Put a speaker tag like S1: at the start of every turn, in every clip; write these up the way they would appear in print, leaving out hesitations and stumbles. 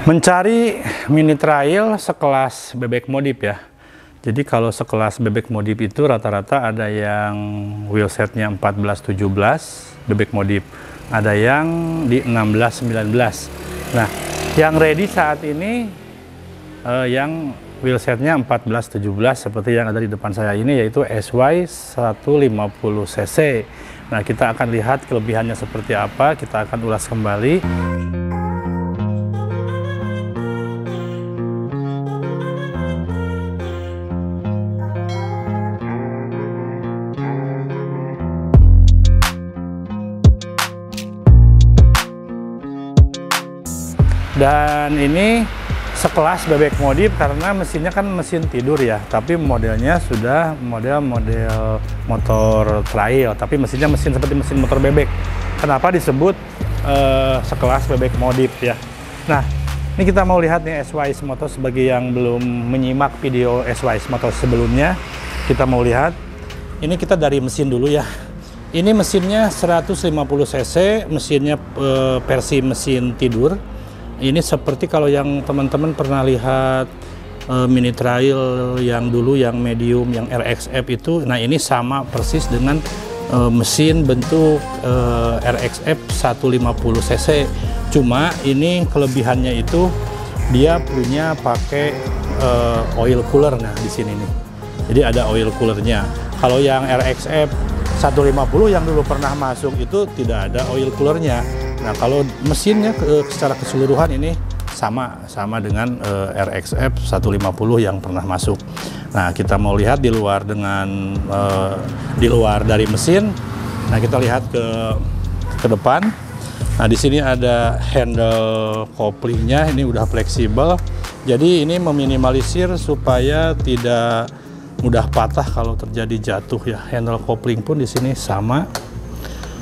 S1: Mencari mini trail sekelas bebek modif ya. Jadi kalau sekelas bebek modif itu rata-rata ada yang wheelsetnya 14-17 bebek modif, ada yang di 16-19. Nah, yang ready saat ini yang wheelsetnya 14-17 seperti yang ada di depan saya ini, yaitu SY 150cc. Nah, kita akan lihat kelebihannya seperti apa, kita akan ulas kembali. Dan ini sekelas bebek modif karena mesinnya kan mesin tidur ya, tapi modelnya sudah model motor trail, tapi mesinnya mesin seperti mesin motor bebek. Kenapa disebut sekelas bebek modif ya? Nah, ini kita mau lihat nih SYS Motor. Sebagai yang belum menyimak video SYS Motor sebelumnya, kita mau lihat. Ini kita dari mesin dulu ya. Ini mesinnya 150cc, mesinnya versi mesin tidur. Ini seperti kalau yang teman-teman pernah lihat mini trail yang dulu, yang medium, yang RXF itu. Nah, ini sama persis dengan mesin bentuk RXF 150cc. Cuma ini kelebihannya itu dia punya pakai oil cooler. Nah, di sini nih. Jadi ada oil coolernya. Kalau yang RXF 150 yang dulu pernah masuk itu tidak ada oil coolernya. Nah, kalau mesinnya secara keseluruhan ini sama dengan RXF 150 yang pernah masuk. Nah, kita mau lihat di luar di luar dari mesin. Nah, kita lihat ke depan. Nah, di sini ada handle koplingnya, ini udah fleksibel. Jadi ini meminimalisir supaya tidak mudah patah kalau terjadi jatuh ya. Handle kopling pun di sini sama.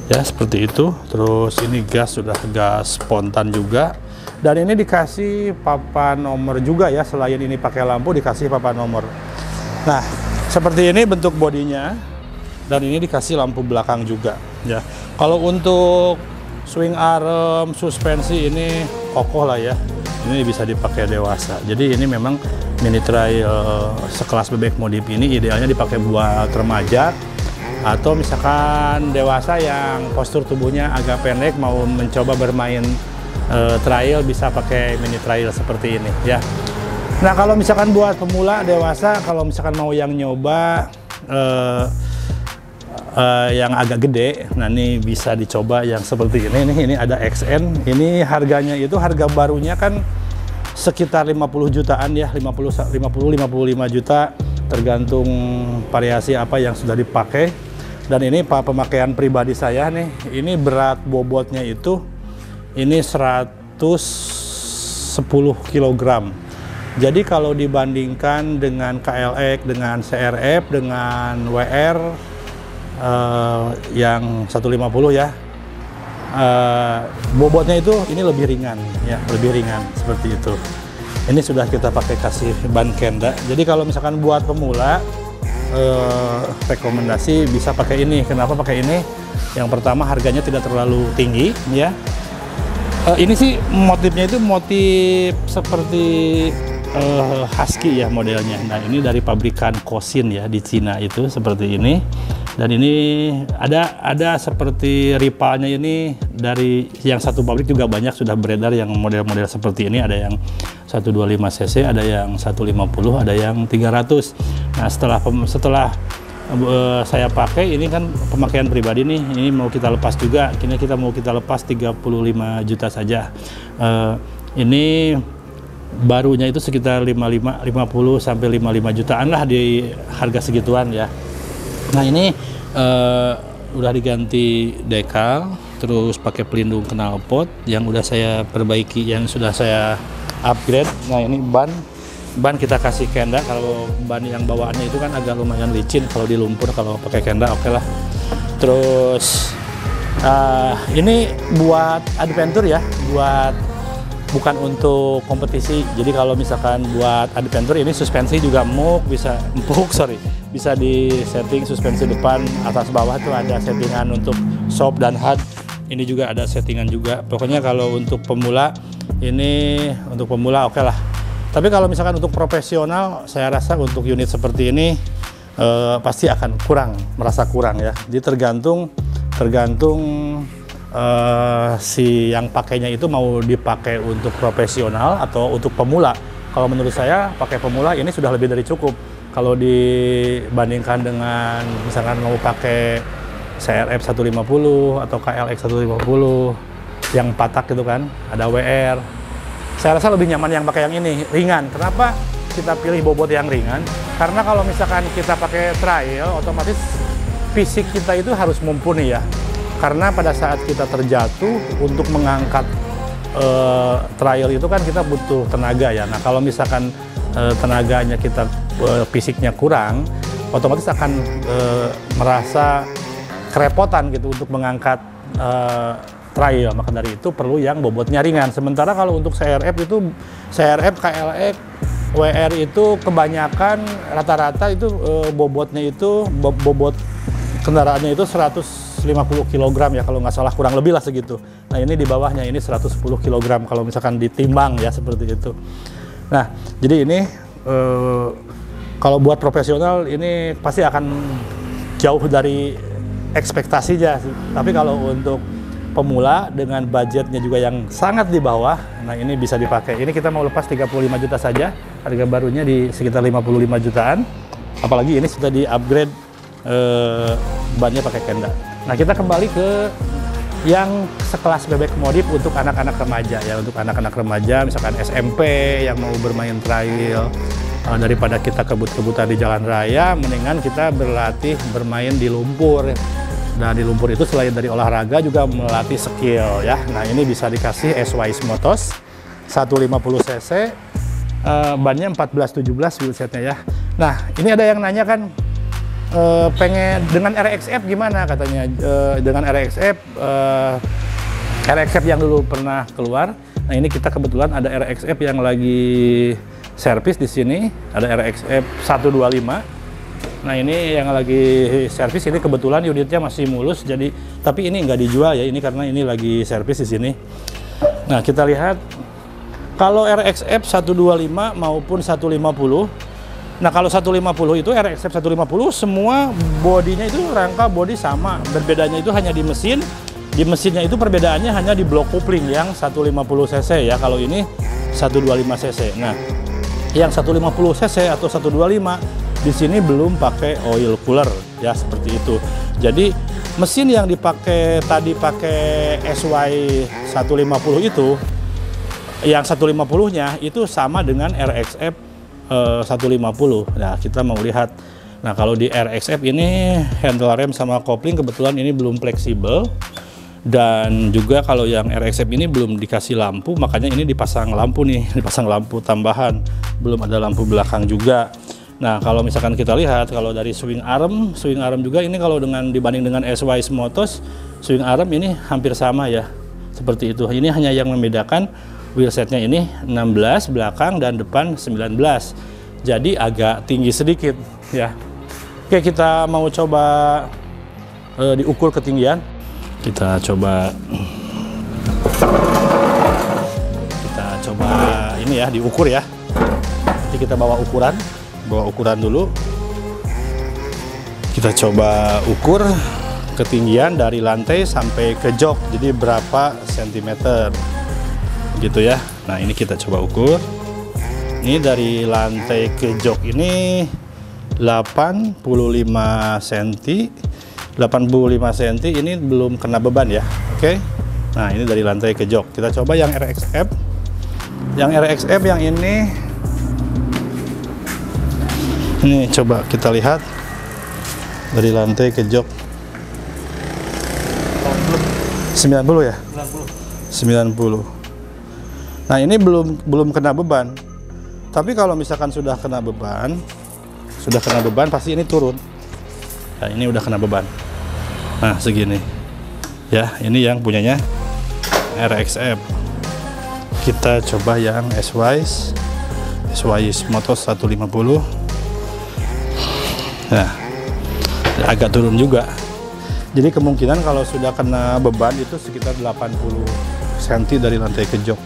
S1: Ya, seperti itu. Terus ini gas sudah gas spontan juga, dan ini dikasih papan nomor juga ya. Selain ini pakai lampu, dikasih papan nomor. Nah, seperti ini bentuk bodinya, dan ini dikasih lampu belakang juga ya. Kalau untuk swing arm, suspensi ini kokoh lah ya. Ini bisa dipakai dewasa. Jadi ini memang mini trail sekelas bebek modif ini idealnya dipakai buat remaja, atau misalkan dewasa yang postur tubuhnya agak pendek mau mencoba bermain trail, bisa pakai mini trail seperti ini ya. Nah, kalau misalkan buat pemula dewasa, kalau misalkan mau yang nyoba yang agak gede, nah ini bisa dicoba yang seperti ini. Ini ada XN. Ini harganya itu harga barunya kan sekitar 50 jutaan ya, 50-55 juta tergantung variasi apa yang sudah dipakai. Dan ini pemakaian pribadi saya nih, ini berat bobotnya itu ini 110 kg. Jadi kalau dibandingkan dengan KLX, dengan CRF, dengan WR yang 150 ya, bobotnya itu ini lebih ringan ya, lebih ringan seperti itu. Ini sudah kita pakai kasih ban Kenda. Jadi kalau misalkan buat pemula, rekomendasi bisa pakai ini. Kenapa pakai ini? Yang pertama, harganya tidak terlalu tinggi ya. Ini sih motifnya itu motif seperti husky ya modelnya. Nah, ini dari pabrikan Kosin ya di Cina itu seperti ini. Dan ini ada seperti ripalnya ini dari yang satu pabrik juga banyak sudah beredar yang model-model seperti ini. Ada yang 125cc, ada yang 150, ada yang 300. Nah, setelah saya pakai ini kan pemakaian pribadi nih, ini mau kita lepas juga. Kini kita mau kita lepas 35 juta saja. Ini barunya itu sekitar 50 sampai 55 jutaan lah di harga segituan ya. Nah, ini udah diganti dekal, terus pakai pelindung knalpot yang udah saya perbaiki, yang sudah saya upgrade. Nah, ini ban kita kasih Kenda. Kalau ban yang bawaannya itu kan agak lumayan licin kalau di lumpur, kalau pakai Kenda oke lah. Terus ini buat adventure ya, bukan untuk kompetisi. Jadi kalau misalkan buat adventure, ini suspensi juga bisa di setting suspensi depan, atas, bawah tuh ada settingan untuk shock dan hard. Ini juga ada settingan juga. Pokoknya kalau untuk pemula ini untuk pemula oke lah. Tapi kalau misalkan untuk profesional, saya rasa untuk unit seperti ini pasti akan merasa kurang ya. Jadi tergantung si yang pakainya itu mau dipakai untuk profesional atau untuk pemula. Kalau menurut saya pakai pemula ini sudah lebih dari cukup. Kalau dibandingkan dengan misalkan mau pakai CRF 150 atau KLX 150 yang patak gitu kan, ada WR. Saya rasa lebih nyaman yang pakai yang ini, ringan. Kenapa kita pilih bobot yang ringan? Karena kalau misalkan kita pakai trail, otomatis fisik kita itu harus mumpuni ya. Karena pada saat kita terjatuh, untuk mengangkat trail itu kan kita butuh tenaga ya. Nah kalau misalkan tenaganya kita fisiknya kurang, otomatis akan merasa kerepotan gitu untuk mengangkat trail. Maka dari itu perlu yang bobotnya ringan. Sementara kalau untuk CRF itu, CRF, KLX, WR itu kebanyakan rata-rata itu bobotnya itu, bobot kendaraannya itu 150 kg ya kalau nggak salah, kurang lebih lah segitu. Nah ini di bawahnya ini 110 kg kalau misalkan ditimbang ya, seperti itu. Nah jadi ini kalau buat profesional ini pasti akan jauh dari ekspektasinya. Tapi kalau untuk pemula dengan budgetnya juga yang sangat di bawah, nah ini bisa dipakai. Ini kita mau lepas 35 juta saja, harga barunya di sekitar 55 jutaan. Apalagi ini sudah di-upgrade bannya pakai Kenda. Nah kita kembali ke yang sekelas bebek modif untuk anak-anak remaja ya, untuk anak-anak remaja misalkan SMP yang mau bermain trail. Daripada kita kebut-kebutan di jalan raya, mendingan kita berlatih bermain di lumpur. Nah di lumpur itu selain dari olahraga juga melatih skill ya. Nah ini bisa dikasih SYS Motos 150 cc, bannya 14-17 wheelsetnya ya. Nah ini ada yang nanya kan, pengen dengan RXF gimana katanya, dengan RXF yang dulu pernah keluar. Nah ini kita kebetulan ada RXF yang lagi servis di sini, ada RXF 125. Nah ini yang lagi servis, ini kebetulan unitnya masih mulus, jadi tapi ini nggak dijual ya, ini karena ini lagi servis di sini. Nah kita lihat kalau RXF 125 maupun 150. Nah kalau 150 itu RXF 150 semua bodinya itu rangka bodi sama, berbedanya itu hanya di mesin. Di mesinnya itu perbedaannya hanya di blok kopling yang 150 cc ya, kalau ini 125 cc. Nah yang 150 cc atau 125 di sini belum pakai oil cooler ya, seperti itu. Jadi mesin yang dipakai tadi pakai SY 150 itu, yang 150-nya itu sama dengan RXF 150. Nah kita mau lihat. Nah kalau di RXF ini handle rem sama kopling kebetulan ini belum fleksibel. Dan juga kalau yang RXF ini belum dikasih lampu, makanya ini dipasang lampu nih, dipasang lampu tambahan. Belum ada lampu belakang juga. Nah kalau misalkan kita lihat, kalau dari swing arm juga ini kalau dibanding dengan SYS Motos, swing arm ini hampir sama ya, seperti itu. Ini hanya yang membedakan wheelsetnya ini 16 belakang dan depan 19. Jadi agak tinggi sedikit ya. Oke kita mau coba diukur ketinggian. Kita coba ini ya, diukur ya. Jadi kita bawa ukuran dulu. Kita coba ukur ketinggian dari lantai sampai ke jok. Jadi berapa sentimeter gitu ya. Nah ini kita coba ukur. Ini dari lantai ke jok ini 85 cm. 85 cm ini belum kena beban ya. Oke. Nah ini dari lantai ke jok. Kita coba yang RXF. Yang RXF yang ini coba kita lihat dari lantai ke jok 90 ya. 90. Nah ini belum kena beban. Tapi kalau misalkan sudah kena beban pasti ini turun. Nah ini udah kena beban. Nah segini ya, ini yang punyanya RXF. Kita coba yang SYS Motos 150. Nah agak turun juga. Jadi kemungkinan kalau sudah kena beban itu sekitar 80 cm dari lantai ke jok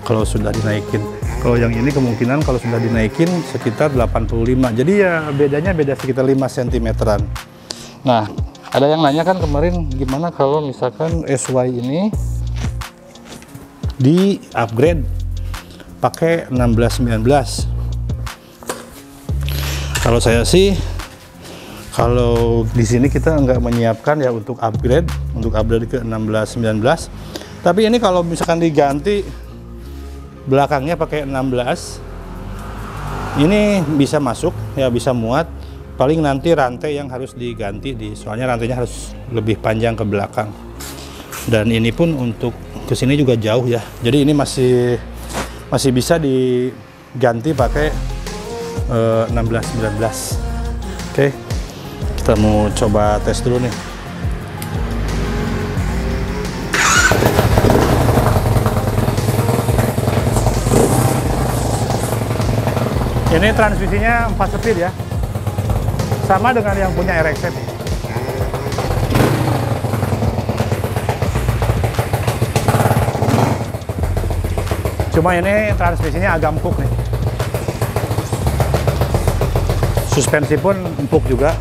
S1: kalau sudah dinaikin. Kalau yang ini kemungkinan kalau sudah dinaikin sekitar 85. Jadi ya bedanya beda sekitar 5 cm-an. Nah, ada yang nanya kan kemarin gimana kalau misalkan SY ini di upgrade pakai 1619. Kalau saya sih, kalau di sini kita nggak menyiapkan ya untuk upgrade ke 1619. Tapi ini kalau misalkan diganti belakangnya pakai 16, ini bisa masuk ya, bisa muat. Paling nanti rantai yang harus diganti, soalnya rantainya harus lebih panjang ke belakang. Dan ini pun untuk kesini juga jauh ya. Jadi ini masih bisa diganti pakai 1619. Oke. Kita mau coba tes dulu nih. Ini transmisinya 4 speed ya. Sama dengan yang punya RX-7. Cuma ini transmisinya agak empuk nih. Suspensi pun empuk juga.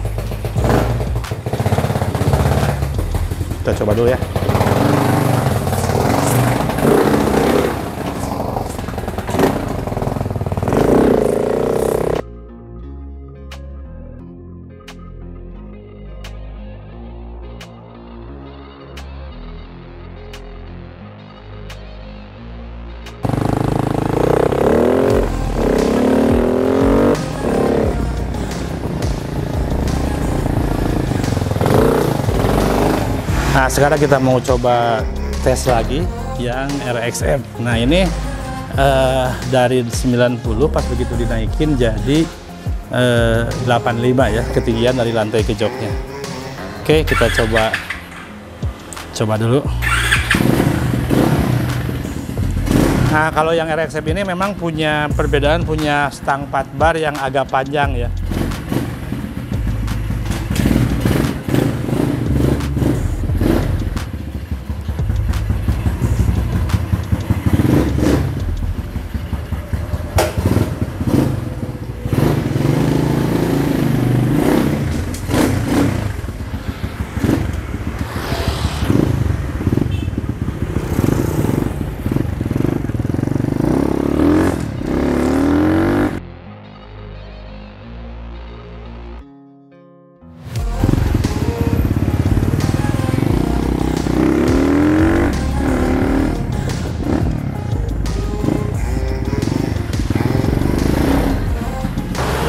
S1: Kita coba dulu ya. Nah, sekarang kita mau coba tes lagi yang RX-7. Nah, ini dari 90 pas begitu dinaikin jadi 85 ya, ketinggian dari lantai ke joknya. Oke, kita coba dulu. Nah, kalau yang RX-7 ini memang punya perbedaan, punya stang 4 bar yang agak panjang ya.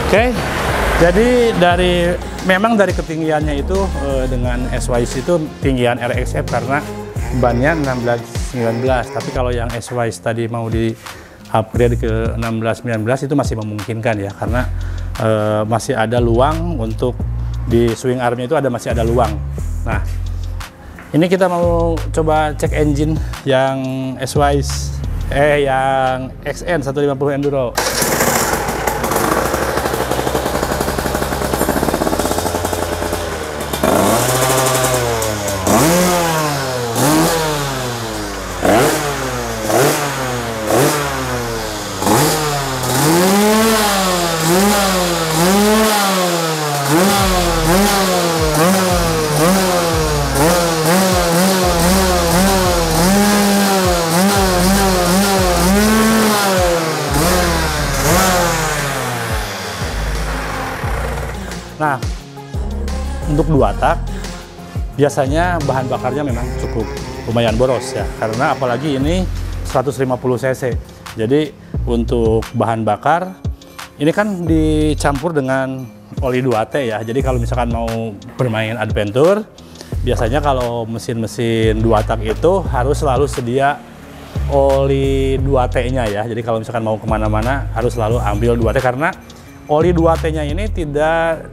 S1: Oke, jadi memang dari ketinggiannya itu dengan SYC itu tinggian RX-7 karena bannya 1619. Tapi kalau yang SYC tadi mau di upgrade ke 1619 itu masih memungkinkan ya, karena masih ada luang untuk di swing armnya itu masih ada luang. Nah, ini kita mau coba cek engine yang SYC, yang XN 150 Enduro. Nah, untuk 2 tak biasanya bahan bakarnya memang cukup lumayan boros ya, karena apalagi ini 150 cc. Jadi untuk bahan bakar ini kan dicampur dengan oli 2T ya. Jadi kalau misalkan mau bermain adventure, biasanya kalau mesin-mesin 2 tak itu harus selalu sedia oli 2T-nya ya. Jadi kalau misalkan mau kemana-mana harus selalu ambil 2T, karena oli 2T-nya ini tidak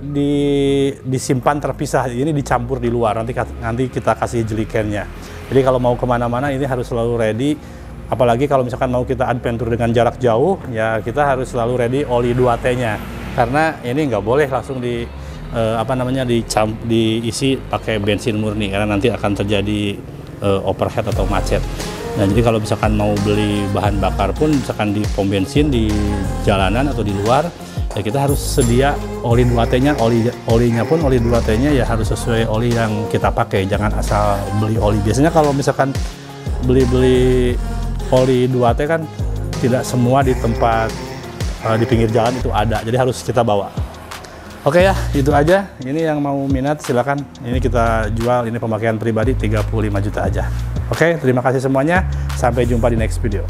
S1: disimpan terpisah, ini dicampur di luar, nanti kita kasih jelikennya. Jadi kalau mau kemana-mana ini harus selalu ready, apalagi kalau misalkan mau kita adventure dengan jarak jauh, ya kita harus selalu ready oli 2T-nya. Karena ini nggak boleh langsung diisi pakai bensin murni, karena nanti akan terjadi overheat atau macet. Nah, jadi kalau misalkan mau beli bahan bakar pun, misalkan di pom bensin di jalanan atau di luar, ya kita harus sedia oli 2T-nya, olinya pun oli 2T-nya ya harus sesuai oli yang kita pakai, jangan asal beli oli. Biasanya kalau misalkan beli oli 2T kan tidak semua di tempat di pinggir jalan itu ada, jadi harus kita bawa. Oke ya, itu aja. Ini yang mau minat silakan. Ini kita jual, ini pemakaian pribadi 35 juta aja. Oke, terima kasih semuanya. Sampai jumpa di next video.